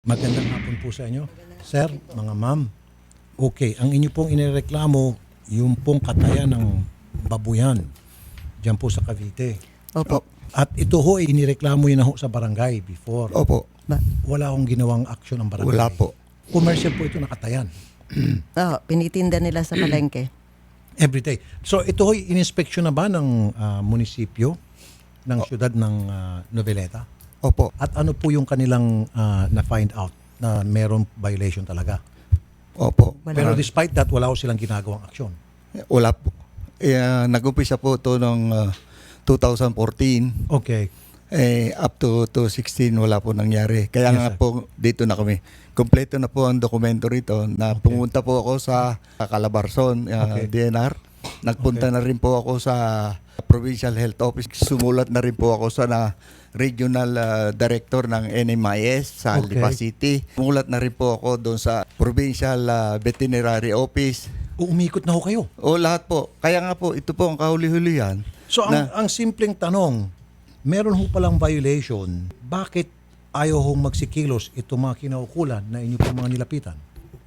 Magandang hapon po sa inyo. Sir, mga ma'am. Okay, ang inyo pong inireklamo, yung pong katayan ng babuyan dyan po sa Cavite. Opo. At ito ho, inireklamo yun na ho sa barangay before. Opo. Wala akong ginawang action ng barangay. Wala po. Commercial po ito nakatayan. Pinitinda nila sa palengke. Every day. So ito ho, ininspeksyon na ba ng munisipyo ng syudad ng Noveleta? Opo. At ano po yung kanilang na-find out na merong violation talaga? Opo. Pero despite that, wala ho silang ginagawang aksyon. Wala po. Nag-umpisa po ito noong 2014. Okay. Up to 2016 wala po nangyari. Kaya Yes, nga sir. po dito na kami. Kompleto na po ang dokumento rito na pumunta po ako sa Calabarzon Okay. DNR. Nagpunta Okay. na rin po ako sa Provincial Health Office. Sumulat na rin po ako sa Regional Director ng NMIS sa Okay. Lipa City. Sumulat na rin po ako doon sa Provincial Veterinary Office. Umikot na ho kayo. O lahat po. Kaya nga po, ito po ang kahuli-hulihan. So ang simpleng tanong, meron ho palang violation, bakit ayaw hong magsikilos itong mga kinaukulan na inyo pong mga nilapitan?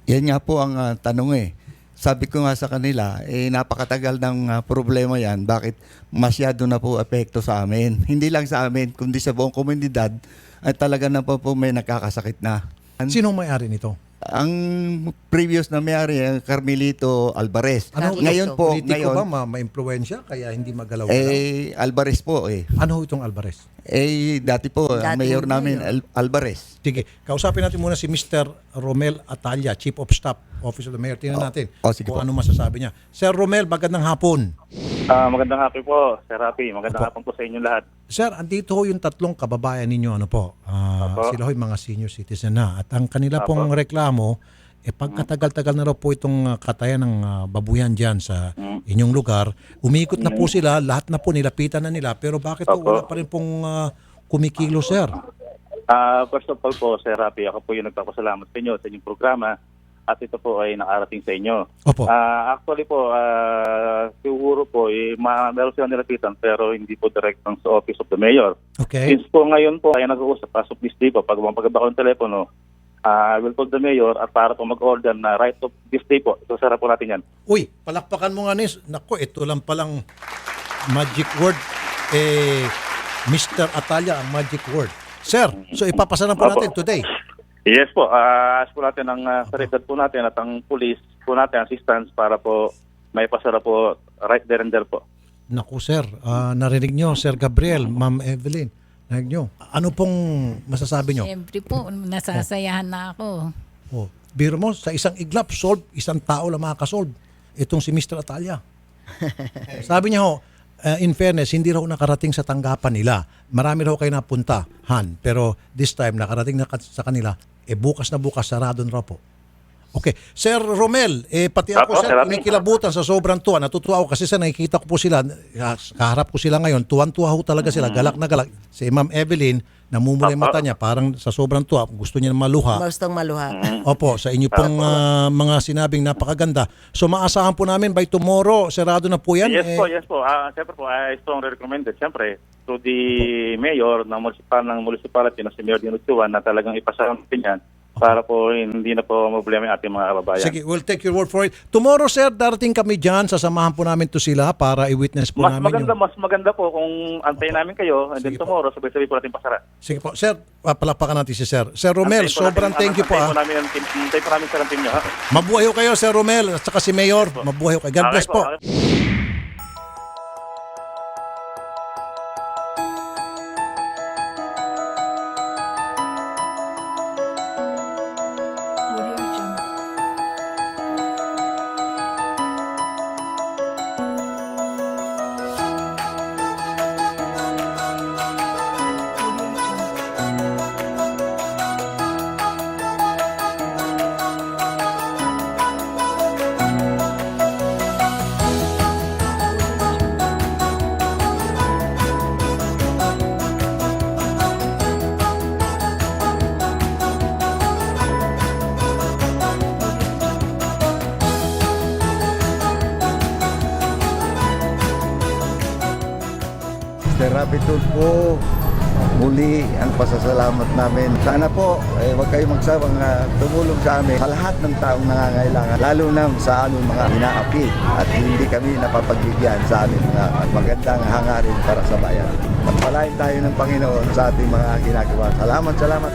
Yan nga po ang tanong eh. Sabi ko nga sa kanila, napakatagal ng problema yan. Bakit masyado na po epekto sa amin? Hindi lang sa amin, kundi sa buong komunidad ay talaga na po may nakakasakit na. Sinong may-ari nito? Ang previous na may-ari, Carmelito Alvarez. Ano, Ngayon po, politiko ngayon, ba ma-impluensya kaya hindi magalaw? Alvarez po eh. Ano ho itong Alvarez? Dati po, Dating mayor namin mayor. Alvarez. Sige, kausapin natin muna si Mr. Romel Atalla, Chief of Staff, Office of the Mayor. Tingnan natin sige kung po. ano masasabi niya. Sir Romel, magandang hapon. Magandang hapon po, Sir Rafi. Magandang hapon po sa inyo lahat. Sir, andito ho yung tatlong kababayan ninyo, ano po, Opo. sila ho yung mga senior citizen na. At ang kanila Opo. pong reklamo, pagkatagal-tagal na raw po itong katayan ng babuyan dyan sa inyong lugar, umikot na po sila, lahat na po nilapitan na nila, pero bakit po Opo. wala pa rin pong kumikilo, sir? First of all po, Sir Rafi, ako po yung nagpapasalamat sa inyo sa inyong programa at ito po ay nakarating sa inyo. Opo. Actually po, siguro po, meron silang nilapitan pero hindi po direct sa Office of the Mayor. Okay. Since po ngayon po ay nag-uusap as of this day po, pag mapagaba ko ng telepono, I will call the Mayor at para po mag-order na right of this day po. So, sarap po natin yan. Uy, palakpakan mo nga, Nis. Naku, ito lang palang magic word. Mr. Atalla, ang magic word. Sir, so ipapasa na po Opo. natin today. Yes po, ask po natin ang karidad po natin at ang police po natin, assistance para po may pasara po right there and there po. Naku, sir, narinig nyo, Sir Gabriel, Ma'am Evelyn, narinig nyo. Ano pong masasabi nyo? Siyempre po, nasasayahan na ako. Oh, biro mo, sa isang iglap, solve, isang tao lang makakasolve. Itong si Mr. Atalla. Sabi niya ho, in fairness, hindi raw nakarating sa tanggapan nila. Marami raw kayo napuntahan. Pero this time, nakarating na sa kanila, bukas na bukas, sarado na raw po. Okay. Sir Romel, pati ako, Apo, sir, Sir Rafi. kinikilabutan sa sobrang tuwa. Natutuwa ako kasi sa nakikita ko po sila, kaharap ko sila ngayon, tuwan-tuwa ho talaga sila, galak na galak. Si Ma'am Evelyn, namumula yung mata niya, parang sa sobrang tuwa, gusto niya maluha. Gustong maluha. Opo, sa inyo pong mga sinabing napakaganda. So maasahan po namin by tomorrow, sarado na po yan. Yes po, yes po. Siyempre po, I strongly recommended, siyempre, to the mayor ng municipality na si Mayor Dinutuan na talagang ipasa natin yan para po hindi na po problema yung ating mga kababayan. Sige, we'll take your word for it. Tomorrow, sir, darating kami dyan. Sasamahan po namin to sila para i-witness po namin yung... Mas maganda po kung antayin namin kayo and then Sige po. tomorrow sabay-sabay po natin pasara. Sige po, sir, palakpakan natin si sir. Sir Romel, sobrang thank you po. Antayin po namin sa team nyo. Ha? Mabuhay ho kayo, Sir Romel, at saka si Mayor. Mabuhay ho kayo. God bless Okay po. okay. Sir Rafi Tulfo, muli ang pasasalamat namin. Sana po, huwag kayong magsawang tumulong sa amin sa lahat ng taong nangangailangan, lalo na sa aming mga inaapi at hindi kami napapagbigyan sa aming mga magandang hangarin para sa bayan. Magpalain tayo ng Panginoon sa ating mga ginagawa. Salamat, salamat.